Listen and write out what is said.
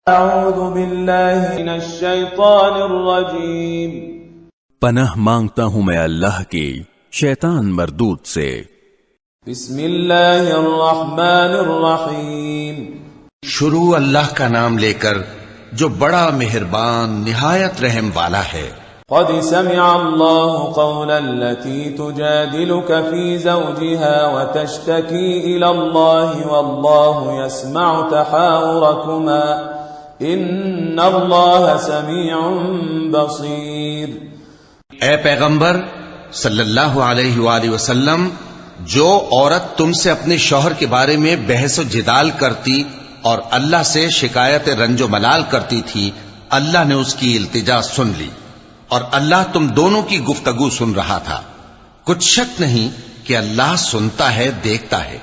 اعوذ باللہ من الشیطان الرجیم پناہ مانگتا ہوں میں اللہ کی شیطان مردود سے۔ بسم اللہ الرحمن الرحیم شروع اللہ کا نام لے کر جو بڑا مہربان نہایت رحم والا ہے۔ قد سمع اللہ قول التي تجادلك في زوجها وتشتكي إلى الله والله يسمع تحاوركما ان اللہ سمیع بصیر۔ اے پیغمبر صلی اللہ علیہ وآلہ وسلم، جو عورت تم سے اپنے شوہر کے بارے میں بحث و جدال کرتی اور اللہ سے شکایت رنج و ملال کرتی تھی، اللہ نے اس کی التجا سن لی اور اللہ تم دونوں کی گفتگو سن رہا تھا۔ کچھ شک نہیں کہ اللہ سنتا ہے، دیکھتا ہے۔